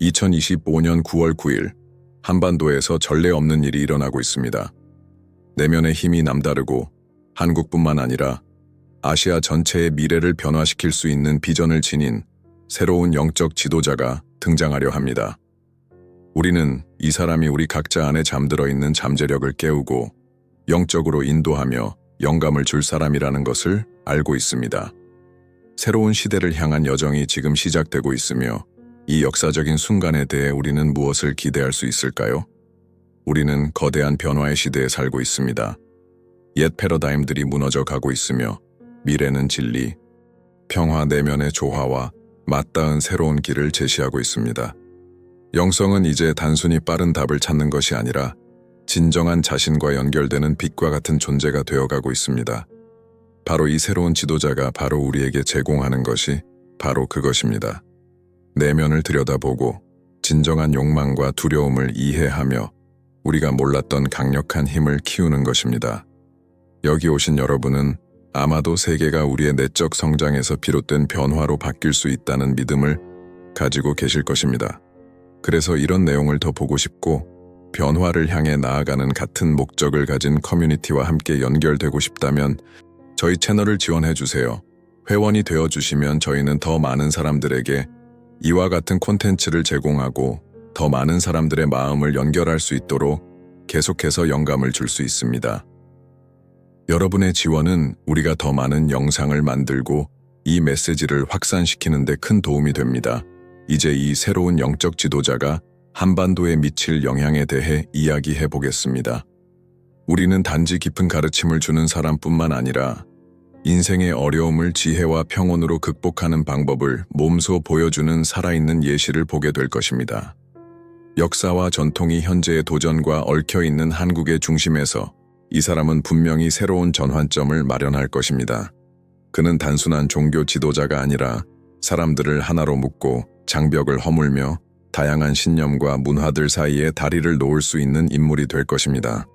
2025년 9월 9일 한반도에서 전례 없는 일이 일어나고 있습니다. 내면의 힘이 남다르고 한국뿐만 아니라 아시아 전체의 미래를 변화시킬 수 있는 비전을 지닌 새로운 영적 지도자가 등장하려 합니다. 우리는 이 사람이 우리 각자 안에 잠들어 있는 잠재력을 깨우고 영적으로 인도하며 영감을 줄 사람이라는 것을 알고 있습니다. 새로운 시대를 향한 여정이 지금 시작되고 있으며 이 역사적인 순간에 대해 우리는 무엇을 기대할 수 있을까요? 우리는 거대한 변화의 시대에 살고 있습니다. 옛 패러다임들이 무너져 가고 있으며 미래는 진리, 평화 내면의 조화와 맞닿은 새로운 길을 제시하고 있습니다. 영성은 이제 단순히 빠른 답을 찾는 것이 아니라 진정한 자신과 연결되는 빛과 같은 존재가 되어가고 있습니다. 바로 이 새로운 지도자가 바로 우리에게 제공하는 것이 바로 그것입니다. 내면을 들여다보고 진정한 욕망과 두려움을 이해하며 우리가 몰랐던 강력한 힘을 키우는 것입니다. 여기 오신 여러분은 아마도 세계가 우리의 내적 성장에서 비롯된 변화로 바뀔 수 있다는 믿음을 가지고 계실 것입니다. 그래서 이런 내용을 더 보고 싶고 변화를 향해 나아가는 같은 목적을 가진 커뮤니티와 함께 연결되고 싶다면 저희 채널을 지원해 주세요. 회원이 되어 주시면 저희는 더 많은 사람들에게 이와 같은 콘텐츠를 제공하고 더 많은 사람들의 마음을 연결할 수 있도록 계속해서 영감을 줄 수 있습니다. 여러분의 지원은 우리가 더 많은 영상을 만들고 이 메시지를 확산시키는 데 큰 도움이 됩니다. 이제 이 새로운 영적 지도자가 한반도에 미칠 영향에 대해 이야기해 보겠습니다. 우리는 단지 깊은 가르침을 주는 사람뿐만 아니라 인생의 어려움을 지혜와 평온으로 극복하는 방법을 몸소 보여주는 살아있는 예시를 보게 될 것입니다. 역사와 전통이 현재의 도전과 얽혀있는 한국의 중심에서 이 사람은 분명히 새로운 전환점을 마련할 것입니다. 그는 단순한 종교 지도자가 아니라 사람들을 하나로 묶고 장벽을 허물며 다양한 신념과 문화들 사이에 다리를 놓을 수 있는 인물이 될 것입니다.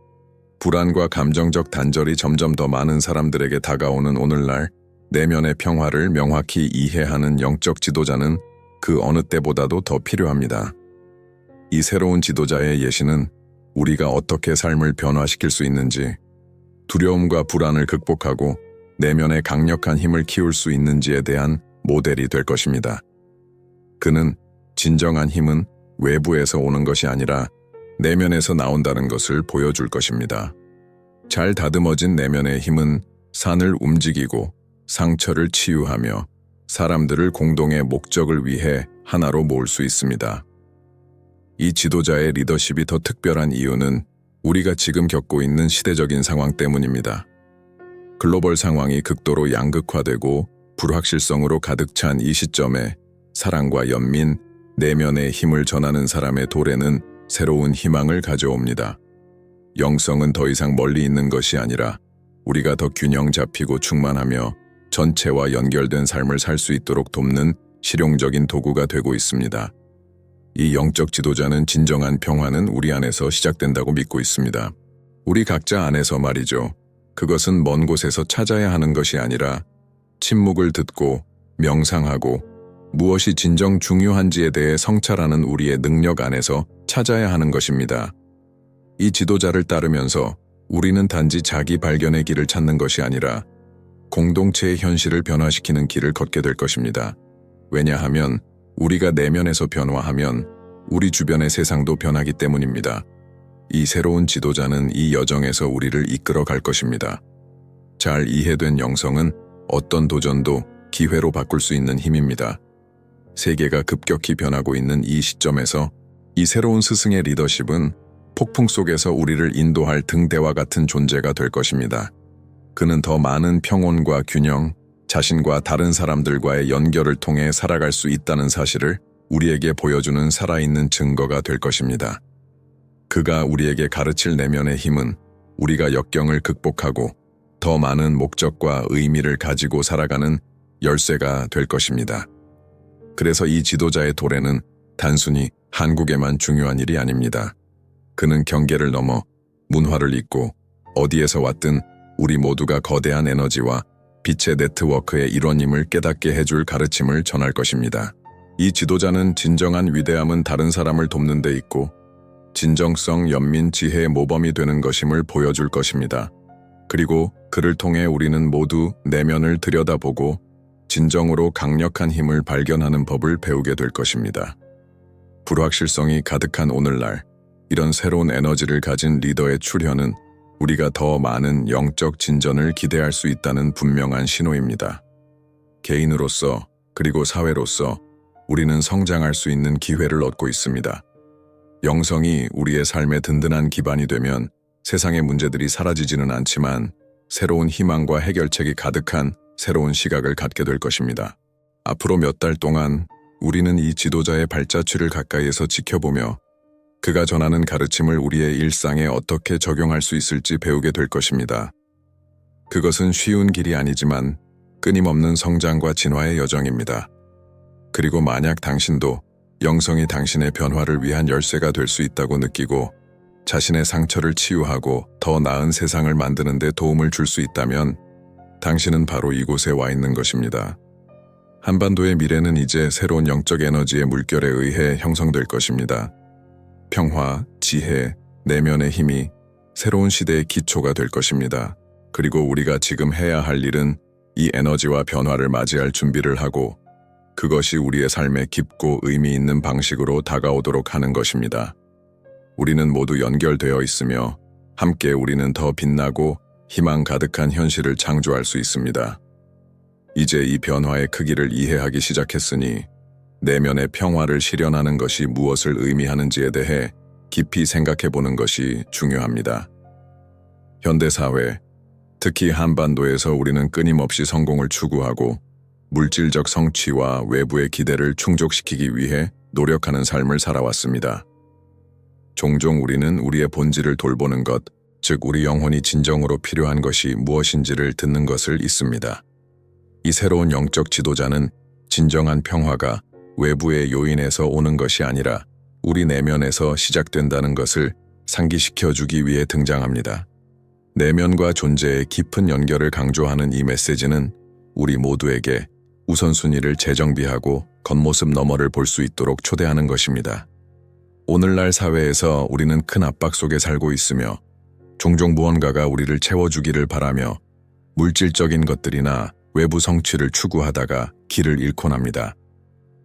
불안과 감정적 단절이 점점 더 많은 사람들에게 다가오는 오늘날 내면의 평화를 명확히 이해하는 영적 지도자는 그 어느 때보다도 더 필요합니다. 이 새로운 지도자의 예시는 우리가 어떻게 삶을 변화시킬 수 있는지, 두려움과 불안을 극복하고 내면의 강력한 힘을 키울 수 있는지에 대한 모델이 될 것입니다. 그는 진정한 힘은 외부에서 오는 것이 아니라 내면에서 나온다는 것을 보여줄 것입니다. 잘 다듬어진 내면의 힘은 산을 움직이고 상처를 치유하며 사람들을 공동의 목적을 위해 하나로 모을 수 있습니다. 이 지도자의 리더십이 더 특별한 이유는 우리가 지금 겪고 있는 시대적인 상황 때문입니다. 글로벌 상황이 극도로 양극화되고 불확실성으로 가득 찬 이 시점에 사랑과 연민, 내면의 힘을 전하는 사람의 도래는 새로운 희망을 가져옵니다. 영성은 더 이상 멀리 있는 것이 아니라 우리가 더 균형 잡히고 충만하며 전체와 연결된 삶을 살 수 있도록 돕는 실용적인 도구가 되고 있습니다. 이 영적 지도자는 진정한 평화는 우리 안에서 시작된다고 믿고 있습니다. 우리 각자 안에서 말이죠. 그것은 먼 곳에서 찾아야 하는 것이 아니라 침묵을 듣고 명상하고 무엇이 진정 중요한지에 대해 성찰하는 우리의 능력 안에서 찾아야 하는 것입니다. 이 지도자를 따르면서 우리는 단지 자기 발견의 길을 찾는 것이 아니라 공동체의 현실을 변화시키는 길을 걷게 될 것입니다. 왜냐하면 우리가 내면에서 변화하면 우리 주변의 세상도 변하기 때문입니다. 이 새로운 지도자는 이 여정에서 우리를 이끌어 갈 것입니다. 잘 이해된 영성은 어떤 도전도 기회로 바꿀 수 있는 힘입니다. 세계가 급격히 변하고 있는 이 시점에서 이 새로운 스승의 리더십은 폭풍 속에서 우리를 인도할 등대와 같은 존재가 될 것입니다. 그는 더 많은 평온과 균형, 자신과 다른 사람들과의 연결을 통해 살아갈 수 있다는 사실을 우리에게 보여주는 살아있는 증거가 될 것입니다. 그가 우리에게 가르칠 내면의 힘은 우리가 역경을 극복하고 더 많은 목적과 의미를 가지고 살아가는 열쇠가 될 것입니다. 그래서 이 지도자의 도래는 단순히 한국에만 중요한 일이 아닙니다. 그는 경계를 넘어 문화를 잇고 어디에서 왔든 우리 모두가 거대한 에너지와 빛의 네트워크의 일원임을 깨닫게 해줄 가르침을 전할 것입니다. 이 지도자는 진정한 위대함은 다른 사람을 돕는 데 있고 진정성, 연민, 지혜의 모범이 되는 것임을 보여줄 것입니다. 그리고 그를 통해 우리는 모두 내면을 들여다보고 진정으로 강력한 힘을 발견하는 법을 배우게 될 것입니다. 불확실성이 가득한 오늘날, 이런 새로운 에너지를 가진 리더의 출현은 우리가 더 많은 영적 진전을 기대할 수 있다는 분명한 신호입니다. 개인으로서 그리고 사회로서 우리는 성장할 수 있는 기회를 얻고 있습니다. 영성이 우리의 삶의 든든한 기반이 되면 세상의 문제들이 사라지지는 않지만 새로운 희망과 해결책이 가득한 새로운 시각을 갖게 될 것입니다. 앞으로 몇 달 동안 우리는 이 지도자의 발자취를 가까이에서 지켜보며 그가 전하는 가르침을 우리의 일상에 어떻게 적용할 수 있을지 배우게 될 것입니다. 그것은 쉬운 길이 아니지만 끊임없는 성장과 진화의 여정입니다. 그리고 만약 당신도 영성이 당신의 변화를 위한 열쇠가 될 수 있다고 느끼고 자신의 상처를 치유하고 더 나은 세상을 만드는 데 도움을 줄 수 있다면 당신은 바로 이곳에 와 있는 것입니다. 한반도의 미래는 이제 새로운 영적 에너지의 물결에 의해 형성될 것입니다. 평화, 지혜, 내면의 힘이 새로운 시대의 기초가 될 것입니다. 그리고 우리가 지금 해야 할 일은 이 에너지와 변화를 맞이할 준비를 하고 그것이 우리의 삶에 깊고 의미 있는 방식으로 다가오도록 하는 것입니다. 우리는 모두 연결되어 있으며 함께 우리는 더 빛나고 희망 가득한 현실을 창조할 수 있습니다. 이제 이 변화의 크기를 이해하기 시작했으니 내면의 평화를 실현하는 것이 무엇을 의미하는지에 대해 깊이 생각해보는 것이 중요합니다. 현대사회, 특히 한반도에서 우리는 끊임없이 성공을 추구하고 물질적 성취와 외부의 기대를 충족시키기 위해 노력하는 삶을 살아왔습니다. 종종 우리는 우리의 본질을 돌보는 것, 즉 우리 영혼이 진정으로 필요한 것이 무엇인지를 듣는 것을 잊습니다. 이 새로운 영적 지도자는 진정한 평화가 외부의 요인에서 오는 것이 아니라 우리 내면에서 시작된다는 것을 상기시켜주기 위해 등장합니다. 내면과 존재의 깊은 연결을 강조하는 이 메시지는 우리 모두에게 우선순위를 재정비하고 겉모습 너머를 볼 수 있도록 초대하는 것입니다. 오늘날 사회에서 우리는 큰 압박 속에 살고 있으며 종종 무언가가 우리를 채워주기를 바라며 물질적인 것들이나 외부 성취를 추구하다가 길을 잃곤 합니다.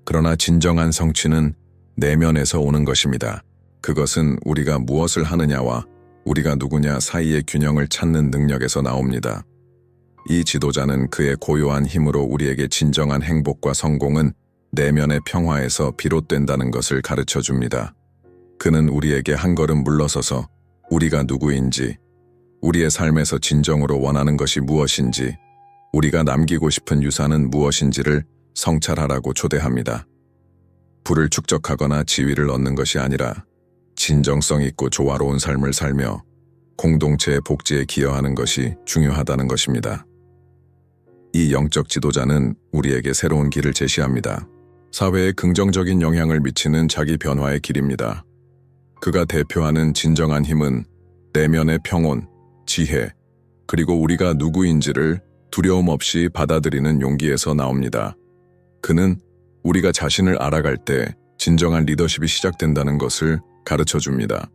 그러나 진정한 성취는 내면에서 오는 것입니다. 그것은 우리가 무엇을 하느냐와 우리가 누구냐 사이의 균형을 찾는 능력에서 나옵니다. 이 지도자는 그의 고요한 힘으로 우리에게 진정한 행복과 성공은 내면의 평화에서 비롯된다는 것을 가르쳐 줍니다. 그는 우리에게 한 걸음 물러서서 우리가 누구인지, 우리의 삶에서 진정으로 원하는 것이 무엇인지, 우리가 남기고 싶은 유산은 무엇인지를 성찰하라고 초대합니다. 부를 축적하거나 지위를 얻는 것이 아니라 진정성 있고 조화로운 삶을 살며 공동체의 복지에 기여하는 것이 중요하다는 것입니다. 이 영적 지도자는 우리에게 새로운 길을 제시합니다. 사회에 긍정적인 영향을 미치는 자기 변화의 길입니다. 그가 대표하는 진정한 힘은 내면의 평온, 지혜, 그리고 우리가 누구인지를 두려움 없이 받아들이는 용기에서 나옵니다. 그는 우리가 자신을 알아갈 때 진정한 리더십이 시작된다는 것을 가르쳐 줍니다.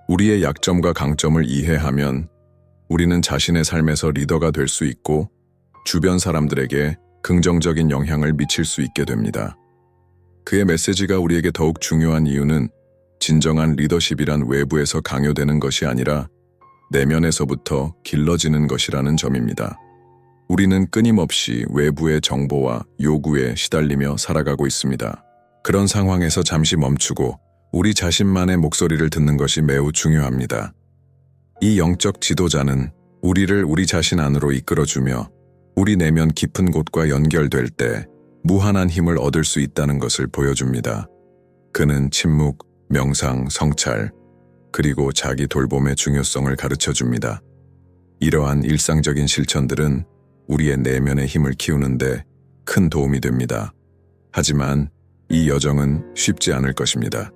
우리의 약점과 강점을 이해하면 우리는 자신의 삶에서 리더가 될 수 있고 주변 사람들에게 긍정적인 영향을 미칠 수 있게 됩니다. 그의 메시지가 우리에게 더욱 중요한 이유는 진정한 리더십이란 외부에서 강요되는 것이 아니라 내면에서부터 길러지는 것이라는 점입니다. 우리는 끊임없이 외부의 정보와 요구에 시달리며 살아가고 있습니다. 그런 상황에서 잠시 멈추고 우리 자신만의 목소리를 듣는 것이 매우 중요합니다. 이 영적 지도자는 우리를 우리 자신 안으로 이끌어주며 우리 내면 깊은 곳과 연결될 때 무한한 힘을 얻을 수 있다는 것을 보여줍니다. 그는 침묵, 명상, 성찰, 그리고 자기 돌봄의 중요성을 가르쳐줍니다. 이러한 일상적인 실천들은 우리의 내면의 힘을 키우는데 큰 도움이 됩니다. 하지만 이 여정은 쉽지 않을 것입니다.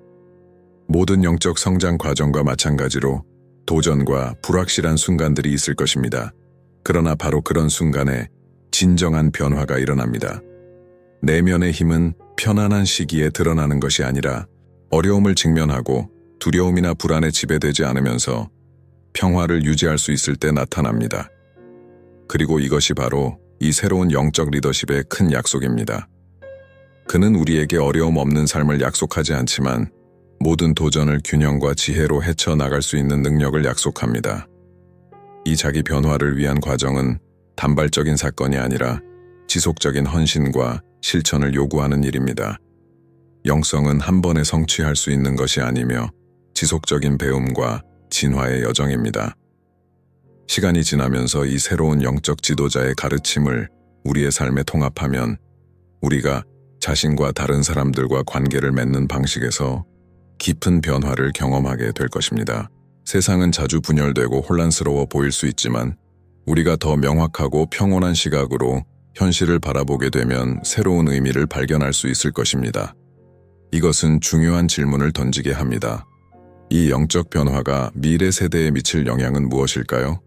모든 영적 성장 과정과 마찬가지로 도전과 불확실한 순간들이 있을 것입니다. 그러나 바로 그런 순간에 진정한 변화가 일어납니다. 내면의 힘은 편안한 시기에 드러나는 것이 아니라 어려움을 직면하고 두려움이나 불안에 지배되지 않으면서 평화를 유지할 수 있을 때 나타납니다. 그리고 이것이 바로 이 새로운 영적 리더십의 큰 약속입니다. 그는 우리에게 어려움 없는 삶을 약속하지 않지만 모든 도전을 균형과 지혜로 헤쳐나갈 수 있는 능력을 약속합니다. 이 자기 변화를 위한 과정은 단발적인 사건이 아니라 지속적인 헌신과 실천을 요구하는 일입니다. 영성은 한 번에 성취할 수 있는 것이 아니며 지속적인 배움과 진화의 여정입니다. 시간이 지나면서 이 새로운 영적 지도자의 가르침을 우리의 삶에 통합하면 우리가 자신과 다른 사람들과 관계를 맺는 방식에서 깊은 변화를 경험하게 될 것입니다. 세상은 자주 분열되고 혼란스러워 보일 수 있지만 우리가 더 명확하고 평온한 시각으로 현실을 바라보게 되면 새로운 의미를 발견할 수 있을 것입니다. 이것은 중요한 질문을 던지게 합니다. 이 영적 변화가 미래 세대에 미칠 영향은 무엇일까요?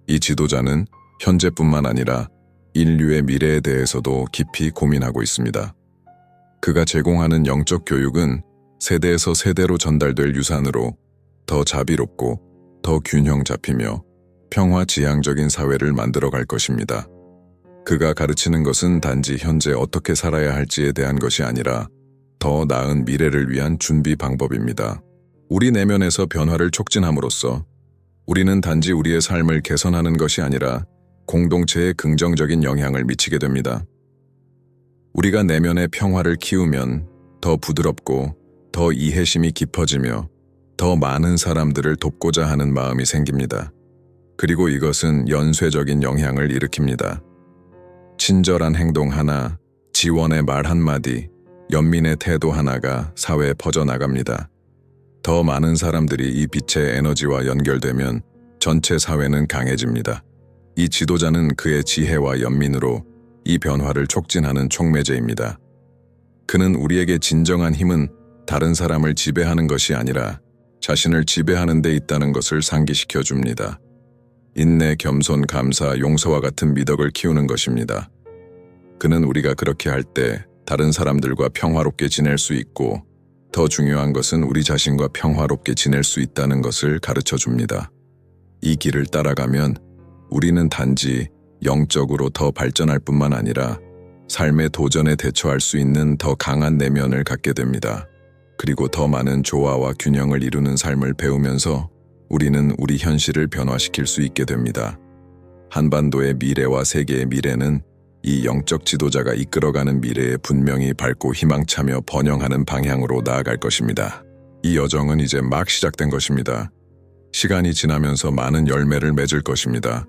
이 지도자는 현재뿐만 아니라 인류의 미래에 대해서도 깊이 고민하고 있습니다. 그가 제공하는 영적 교육은 세대에서 세대로 전달될 유산으로 더 자비롭고 더 균형 잡히며 평화지향적인 사회를 만들어 갈 것입니다. 그가 가르치는 것은 단지 현재 어떻게 살아야 할지에 대한 것이 아니라 더 나은 미래를 위한 준비 방법입니다. 우리 내면에서 변화를 촉진함으로써 우리는 단지 우리의 삶을 개선하는 것이 아니라 공동체에 긍정적인 영향을 미치게 됩니다. 우리가 내면의 평화를 키우면 더 부드럽고 더 이해심이 깊어지며 더 많은 사람들을 돕고자 하는 마음이 생깁니다. 그리고 이것은 연쇄적인 영향을 일으킵니다. 친절한 행동 하나, 지원의 말 한마디, 연민의 태도 하나가 사회에 퍼져나갑니다. 더 많은 사람들이 이 빛의 에너지와 연결되면 전체 사회는 강해집니다. 이 지도자는 그의 지혜와 연민으로 이 변화를 촉진하는 촉매제입니다. 그는 우리에게 진정한 힘은 다른 사람을 지배하는 것이 아니라 자신을 지배하는 데 있다는 것을 상기시켜 줍니다. 인내, 겸손, 감사, 용서와 같은 미덕을 키우는 것입니다. 그는 우리가 그렇게 할 때 다른 사람들과 평화롭게 지낼 수 있고 더 중요한 것은 우리 자신과 평화롭게 지낼 수 있다는 것을 가르쳐 줍니다. 이 길을 따라가면 우리는 단지 영적으로 더 발전할 뿐만 아니라 삶의 도전에 대처할 수 있는 더 강한 내면을 갖게 됩니다. 그리고 더 많은 조화와 균형을 이루는 삶을 배우면서 우리는 우리 현실을 변화시킬 수 있게 됩니다. 한반도의 미래와 세계의 미래는 이 영적 지도자가 이끌어가는 미래에 분명히 밝고 희망차며 번영하는 방향으로 나아갈 것입니다. 이 여정은 이제 막 시작된 것입니다. 시간이 지나면서 많은 열매를 맺을 것입니다.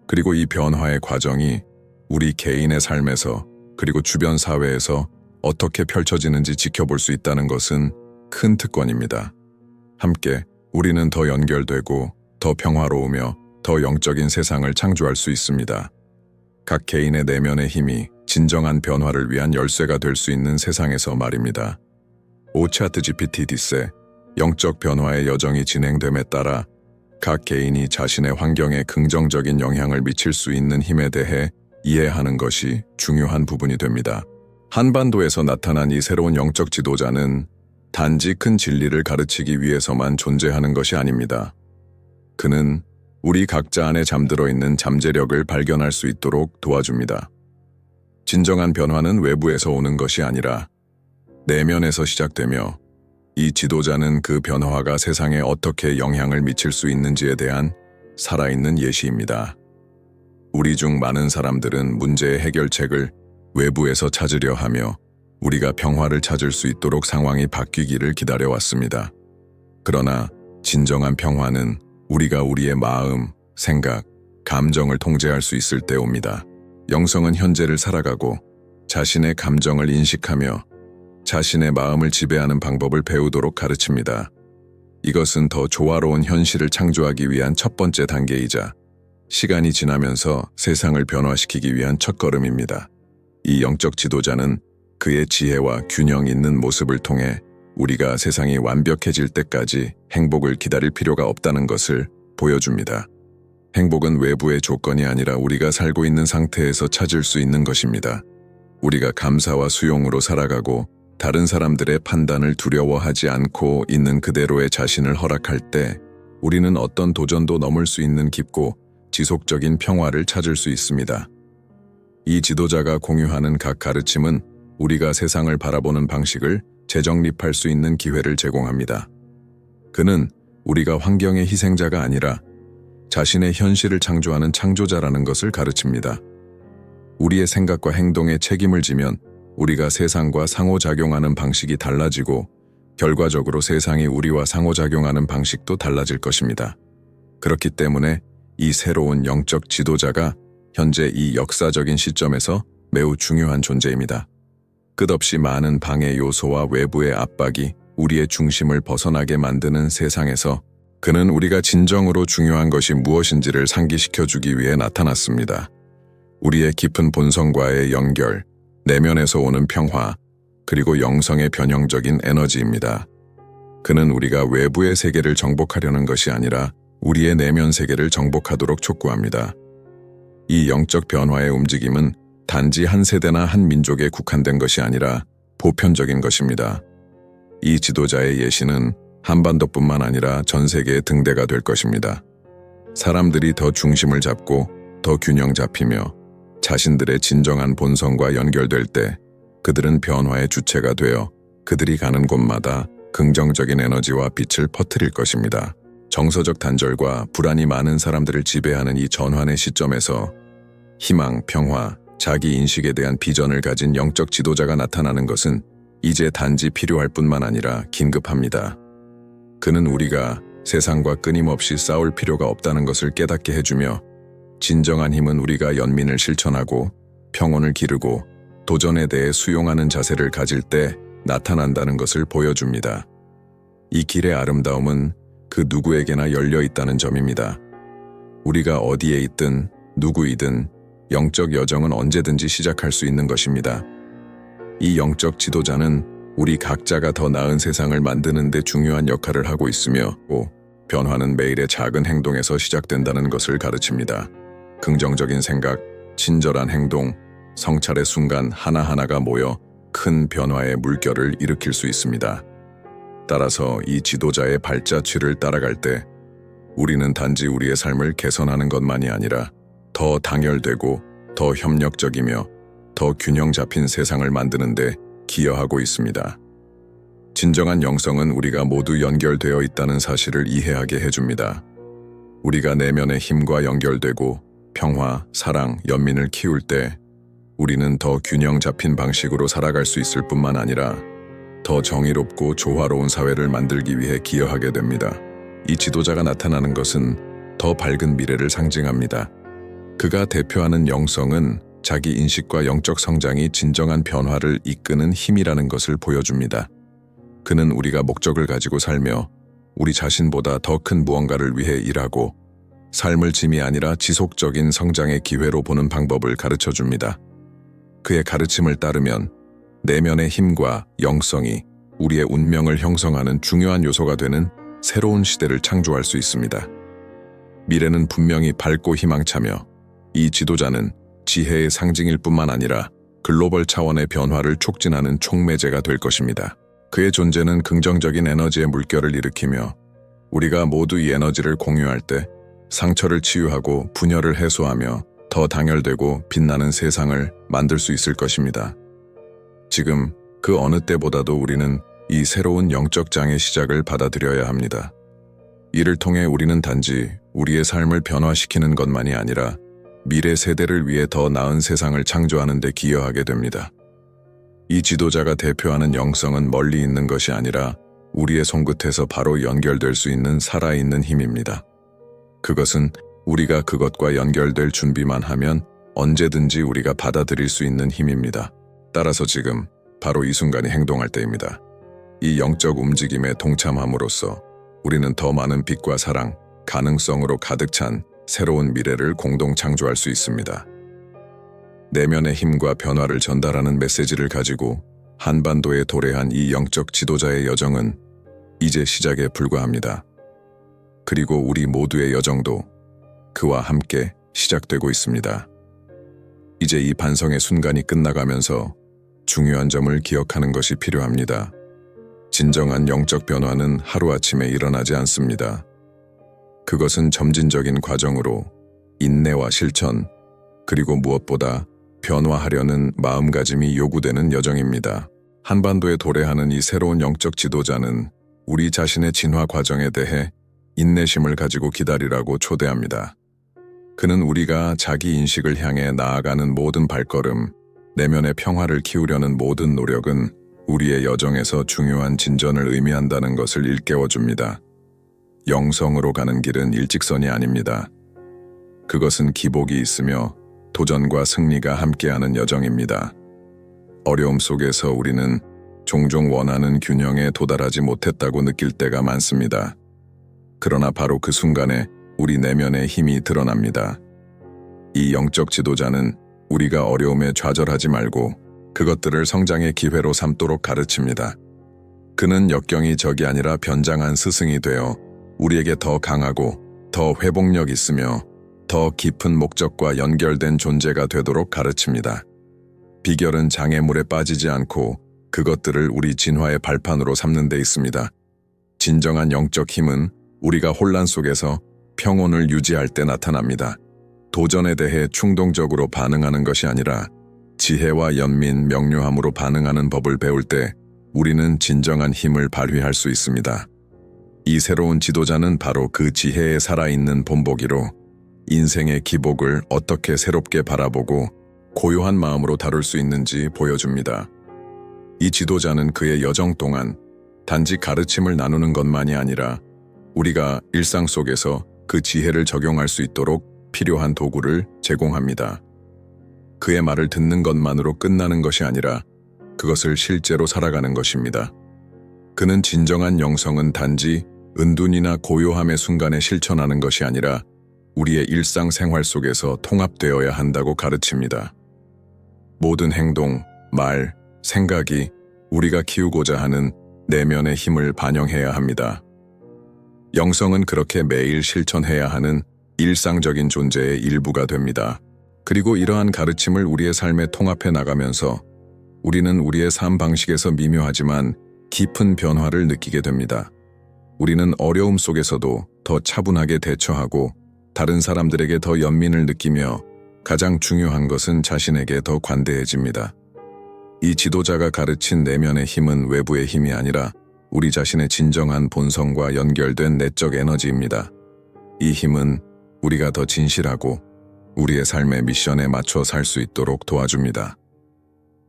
그리고 이 변화의 과정이 우리 개인의 삶에서 그리고 주변 사회에서 어떻게 펼쳐지는지 지켜볼 수 있다는 것은 큰 특권입니다. 함께 우리는 더 연결되고 더 평화로우며 더 영적인 세상을 창조할 수 있습니다. 각 개인의 내면의 힘이 진정한 변화를 위한 열쇠가 될 수 있는 세상에서 말입니다. 오차트GPT 뒷세 영적 변화의 여정이 진행됨에 따라 각 개인이 자신의 환경에 긍정적인 영향을 미칠 수 있는 힘에 대해 이해하는 것이 중요한 부분이 됩니다. 한반도에서 나타난 이 새로운 영적 지도자는 단지 큰 진리를 가르치기 위해서만 존재하는 것이 아닙니다. 그는 우리 각자 안에 잠들어 있는 잠재력을 발견할 수 있도록 도와줍니다. 진정한 변화는 외부에서 오는 것이 아니라 내면에서 시작되며 이 지도자는 그 변화가 세상에 어떻게 영향을 미칠 수 있는지에 대한 살아있는 예시입니다. 우리 중 많은 사람들은 문제의 해결책을 외부에서 찾으려 하며 우리가 평화를 찾을 수 있도록 상황이 바뀌기를 기다려왔습니다. 그러나 진정한 평화는 우리가 우리의 마음, 생각, 감정을 통제할 수 있을 때 옵니다. 영성은 현재를 살아가고 자신의 감정을 인식하며 자신의 마음을 지배하는 방법을 배우도록 가르칩니다. 이것은 더 조화로운 현실을 창조하기 위한 첫 번째 단계이자 시간이 지나면서 세상을 변화시키기 위한 첫걸음입니다. 이 영적 지도자는 그의 지혜와 균형 있는 모습을 통해 우리가 세상이 완벽해질 때까지 행복을 기다릴 필요가 없다는 것을 보여줍니다. 행복은 외부의 조건이 아니라 우리가 살고 있는 상태에서 찾을 수 있는 것입니다. 우리가 감사와 수용으로 살아가고 다른 사람들의 판단을 두려워하지 않고 있는 그대로의 자신을 허락할 때 우리는 어떤 도전도 넘을 수 있는 깊고 지속적인 평화를 찾을 수 있습니다. 이 지도자가 공유하는 각 가르침은 우리가 세상을 바라보는 방식을 재정립할 수 있는 기회를 제공합니다. 그는 우리가 환경의 희생자가 아니라 자신의 현실을 창조하는 창조자라는 것을 가르칩니다. 우리의 생각과 행동에 책임을 지면 우리가 세상과 상호작용하는 방식이 달라지고 결과적으로 세상이 우리와 상호작용하는 방식도 달라질 것입니다. 그렇기 때문에 이 새로운 영적 지도자가 현재 이 역사적인 시점에서 매우 중요한 존재입니다. 끝없이 많은 방해 요소와 외부의 압박이 우리의 중심을 벗어나게 만드는 세상에서 그는 우리가 진정으로 중요한 것이 무엇인지를 상기시켜주기 위해 나타났습니다. 우리의 깊은 본성과의 연결, 내면에서 오는 평화, 그리고 영성의 변형적인 에너지입니다. 그는 우리가 외부의 세계를 정복하려는 것이 아니라 우리의 내면 세계를 정복하도록 촉구합니다. 이 영적 변화의 움직임은 단지 한 세대나 한 민족에 국한된 것이 아니라 보편적인 것입니다. 이 지도자의 예시는 한반도뿐만 아니라 전 세계의 등대가 될 것입니다. 사람들이 더 중심을 잡고 더 균형 잡히며 자신들의 진정한 본성과 연결될 때 그들은 변화의 주체가 되어 그들이 가는 곳마다 긍정적인 에너지와 빛을 퍼뜨릴 것입니다. 정서적 단절과 불안이 많은 사람들을 지배하는 이 전환의 시점에서 희망, 평화, 자기 인식에 대한 비전을 가진 영적 지도자가 나타나는 것은 이제 단지 필요할 뿐만 아니라 긴급합니다. 그는 우리가 세상과 끊임없이 싸울 필요가 없다는 것을 깨닫게 해주며 진정한 힘은 우리가 연민을 실천하고 평온을 기르고 도전에 대해 수용하는 자세를 가질 때 나타난다는 것을 보여줍니다. 이 길의 아름다움은 그 누구에게나 열려 있다는 점입니다. 우리가 어디에 있든 누구이든 영적 여정은 언제든지 시작할 수 있는 것입니다. 이 영적 지도자는 우리 각자가 더 나은 세상을 만드는 데 중요한 역할을 하고 있으며 변화는 매일의 작은 행동에서 시작된다는 것을 가르칩니다. 긍정적인 생각, 친절한 행동, 성찰의 순간 하나하나가 모여 큰 변화의 물결을 일으킬 수 있습니다. 따라서 이 지도자의 발자취를 따라갈 때 우리는 단지 우리의 삶을 개선하는 것만이 아니라 더 단결되고 더 협력적이며 더 균형 잡힌 세상을 만드는 데 기여하고 있습니다. 진정한 영성은 우리가 모두 연결되어 있다는 사실을 이해하게 해줍니다. 우리가 내면의 힘과 연결되고 평화, 사랑, 연민을 키울 때 우리는 더 균형 잡힌 방식으로 살아갈 수 있을 뿐만 아니라 더 정의롭고 조화로운 사회를 만들기 위해 기여하게 됩니다. 이 지도자가 나타나는 것은 더 밝은 미래를 상징합니다. 그가 대표하는 영성은 자기 인식과 영적 성장이 진정한 변화를 이끄는 힘이라는 것을 보여줍니다. 그는 우리가 목적을 가지고 살며 우리 자신보다 더 큰 무언가를 위해 일하고 삶을 짐이 아니라 지속적인 성장의 기회로 보는 방법을 가르쳐줍니다. 그의 가르침을 따르면 내면의 힘과 영성이 우리의 운명을 형성하는 중요한 요소가 되는 새로운 시대를 창조할 수 있습니다. 미래는 분명히 밝고 희망차며 이 지도자는 지혜의 상징일 뿐만 아니라 글로벌 차원의 변화를 촉진하는 촉매제가 될 것입니다. 그의 존재는 긍정적인 에너지의 물결을 일으키며 우리가 모두 이 에너지를 공유할 때 상처를 치유하고 분열을 해소하며 더 단결되고 빛나는 세상을 만들 수 있을 것입니다. 지금 그 어느 때보다도 우리는 이 새로운 영적 장의 시작을 받아들여야 합니다. 이를 통해 우리는 단지 우리의 삶을 변화시키는 것만이 아니라 미래 세대를 위해 더 나은 세상을 창조하는 데 기여하게 됩니다. 이 지도자가 대표하는 영성은 멀리 있는 것이 아니라 우리의 손끝에서 바로 연결될 수 있는 살아있는 힘입니다. 그것은 우리가 그것과 연결될 준비만 하면 언제든지 우리가 받아들일 수 있는 힘입니다. 따라서 지금 바로 이 순간이 행동할 때입니다. 이 영적 움직임에 동참함으로써 우리는 더 많은 빛과 사랑, 가능성으로 가득 찬 새로운 미래를 공동 창조할 수 있습니다. 내면의 힘과 변화를 전달하는 메시지를 가지고 한반도에 도래한 이 영적 지도자의 여정은 이제 시작에 불과합니다. 그리고 우리 모두의 여정도 그와 함께 시작되고 있습니다. 이제 이 반성의 순간이 끝나가면서 중요한 점을 기억하는 것이 필요합니다. 진정한 영적 변화는 하루아침에 일어나지 않습니다. 그것은 점진적인 과정으로 인내와 실천, 그리고 무엇보다 변화하려는 마음가짐이 요구되는 여정입니다. 한반도에 도래하는 이 새로운 영적 지도자는 우리 자신의 진화 과정에 대해 인내심을 가지고 기다리라고 초대합니다. 그는 우리가 자기 인식을 향해 나아가는 모든 발걸음, 내면의 평화를 키우려는 모든 노력은 우리의 여정에서 중요한 진전을 의미한다는 것을 일깨워줍니다. 영성으로 가는 길은 일직선이 아닙니다. 그것은 기복이 있으며 도전과 승리가 함께하는 여정입니다. 어려움 속에서 우리는 종종 원하는 균형에 도달하지 못했다고 느낄 때가 많습니다. 그러나 바로 그 순간에 우리 내면의 힘이 드러납니다. 이 영적 지도자는 우리가 어려움에 좌절하지 말고 그것들을 성장의 기회로 삼도록 가르칩니다. 그는 역경이 적이 아니라 변장한 스승이 되어 우리에게 더 강하고 더 회복력 있으며 더 깊은 목적과 연결된 존재가 되도록 가르칩니다. 비결은 장애물에 빠지지 않고 그것들을 우리 진화의 발판으로 삼는 데 있습니다. 진정한 영적 힘은 우리가 혼란 속에서 평온을 유지할 때 나타납니다. 도전에 대해 충동적으로 반응하는 것이 아니라 지혜와 연민, 명료함으로 반응하는 법을 배울 때 우리는 진정한 힘을 발휘할 수 있습니다. 이 새로운 지도자는 바로 그 지혜에 살아있는 본보기로 인생의 기복을 어떻게 새롭게 바라보고 고요한 마음으로 다룰 수 있는지 보여줍니다. 이 지도자는 그의 여정 동안 단지 가르침을 나누는 것만이 아니라 우리가 일상 속에서 그 지혜를 적용할 수 있도록 필요한 도구를 제공합니다. 그의 말을 듣는 것만으로 끝나는 것이 아니라 그것을 실제로 살아가는 것입니다. 그는 진정한 영성은 단지 은둔이나 고요함의 순간에 실천하는 것이 아니라 우리의 일상생활 속에서 통합되어야 한다고 가르칩니다. 모든 행동, 말, 생각이 우리가 키우고자 하는 내면의 힘을 반영해야 합니다. 영성은 그렇게 매일 실천해야 하는 일상적인 존재의 일부가 됩니다. 그리고 이러한 가르침을 우리의 삶에 통합해 나가면서 우리는 우리의 삶 방식에서 미묘하지만 깊은 변화를 느끼게 됩니다. 우리는 어려움 속에서도 더 차분하게 대처하고 다른 사람들에게 더 연민을 느끼며 가장 중요한 것은 자신에게 더 관대해집니다. 이 지도자가 가르친 내면의 힘은 외부의 힘이 아니라 우리 자신의 진정한 본성과 연결된 내적 에너지입니다. 이 힘은 우리가 더 진실하고 우리의 삶의 미션에 맞춰 살 수 있도록 도와줍니다.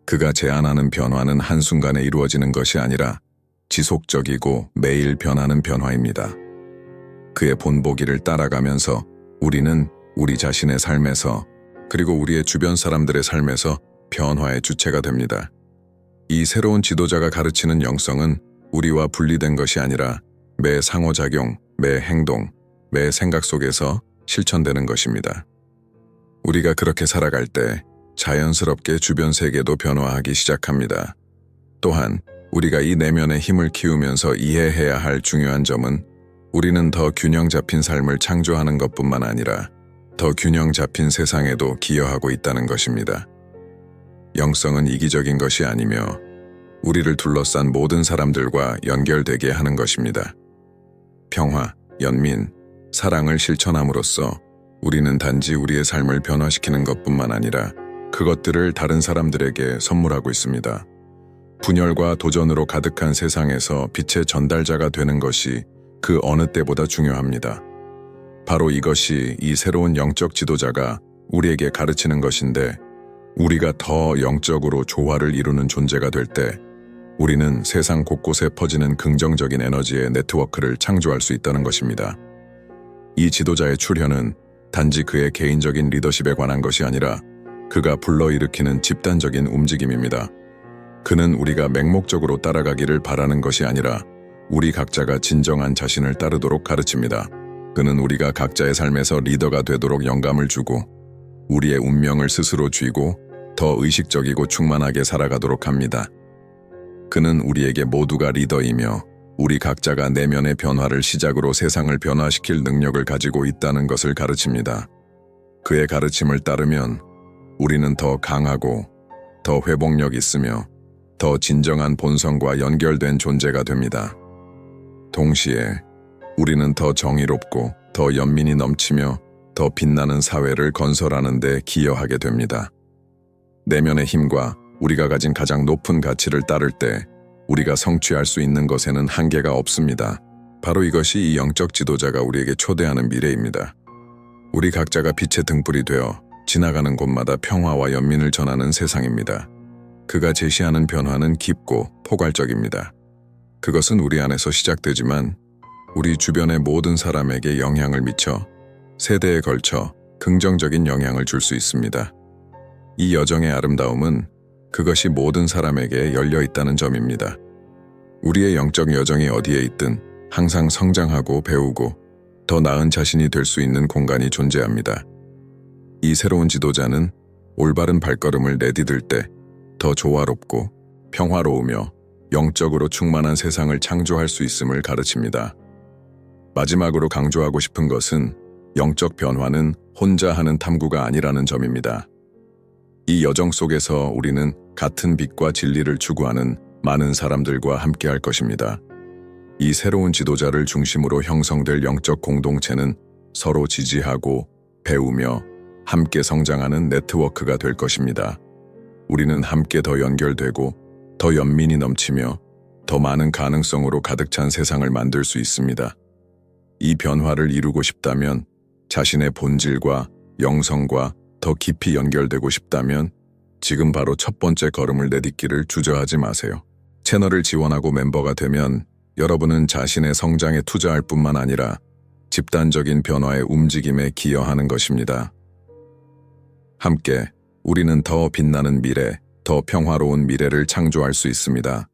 그가 제안하는 변화는 한순간에 이루어지는 것이 아니라 지속적이고 매일 변하는 변화입니다. 그의 본보기를 따라가면서 우리는 우리 자신의 삶에서 그리고 우리의 주변 사람들의 삶에서 변화의 주체가 됩니다. 이 새로운 지도자가 가르치는 영성은 우리와 분리된 것이 아니라 매 상호작용, 매 행동, 매 생각 속에서 실천되는 것입니다. 우리가 그렇게 살아갈 때 자연스럽게 주변 세계도 변화하기 시작합니다. 또한 우리가 이 내면의 힘을 키우면서 이해해야 할 중요한 점은 우리는 더 균형 잡힌 삶을 창조하는 것뿐만 아니라 더 균형 잡힌 세상에도 기여하고 있다는 것입니다. 영성은 이기적인 것이 아니며 우리를 둘러싼 모든 사람들과 연결되게 하는 것입니다. 평화, 연민, 사랑을 실천함으로써 우리는 단지 우리의 삶을 변화시키는 것뿐만 아니라 그것들을 다른 사람들에게 선물하고 있습니다. 분열과 도전으로 가득한 세상에서 빛의 전달자가 되는 것이 그 어느 때보다 중요합니다. 바로 이것이 이 새로운 영적 지도자가 우리에게 가르치는 것인데, 우리가 더 영적으로 조화를 이루는 존재가 될 때 우리는 세상 곳곳에 퍼지는 긍정적인 에너지의 네트워크를 창조할 수 있다는 것입니다. 이 지도자의 출현은 단지 그의 개인적인 리더십에 관한 것이 아니라 그가 불러일으키는 집단적인 움직임입니다. 그는 우리가 맹목적으로 따라가기를 바라는 것이 아니라 우리 각자가 진정한 자신을 따르도록 가르칩니다. 그는 우리가 각자의 삶에서 리더가 되도록 영감을 주고 우리의 운명을 스스로 쥐고 더 의식적이고 충만하게 살아가도록 합니다. 그는 우리에게 모두가 리더이며 우리 각자가 내면의 변화를 시작으로 세상을 변화시킬 능력을 가지고 있다는 것을 가르칩니다. 그의 가르침을 따르면 우리는 더 강하고 더 회복력 있으며 더 진정한 본성과 연결된 존재가 됩니다. 동시에 우리는 더 정의롭고 더 연민이 넘치며 더 빛나는 사회를 건설하는 데 기여하게 됩니다. 내면의 힘과 우리가 가진 가장 높은 가치를 따를 때 우리가 성취할 수 있는 것에는 한계가 없습니다. 바로 이것이 이 영적 지도자가 우리에게 초대하는 미래입니다. 우리 각자가 빛의 등불이 되어 지나가는 곳마다 평화와 연민을 전하는 세상입니다. 그가 제시하는 변화는 깊고 포괄적입니다. 그것은 우리 안에서 시작되지만 우리 주변의 모든 사람에게 영향을 미쳐 세대에 걸쳐 긍정적인 영향을 줄 수 있습니다. 이 여정의 아름다움은 그것이 모든 사람에게 열려 있다는 점입니다. 우리의 영적 여정이 어디에 있든 항상 성장하고 배우고 더 나은 자신이 될 수 있는 공간이 존재합니다. 이 새로운 지도자는 올바른 발걸음을 내디딜 때 더 조화롭고 평화로우며 영적으로 충만한 세상을 창조할 수 있음을 가르칩니다. 마지막으로 강조하고 싶은 것은 영적 변화는 혼자 하는 탐구가 아니라는 점입니다. 이 여정 속에서 우리는 같은 빛과 진리를 추구하는 많은 사람들과 함께할 것입니다. 이 새로운 지도자를 중심으로 형성될 영적 공동체는 서로 지지하고 배우며 함께 성장하는 네트워크가 될 것입니다. 우리는 함께 더 연결되고 더 연민이 넘치며 더 많은 가능성으로 가득 찬 세상을 만들 수 있습니다. 이 변화를 이루고 싶다면, 자신의 본질과 영성과 더 깊이 연결되고 싶다면 지금 바로 첫 번째 걸음을 내딛기를 주저하지 마세요. 채널을 지원하고 멤버가 되면 여러분은 자신의 성장에 투자할 뿐만 아니라 집단적인 변화의 움직임에 기여하는 것입니다. 함께 우리는 더 빛나는 미래, 더 평화로운 미래를 창조할 수 있습니다.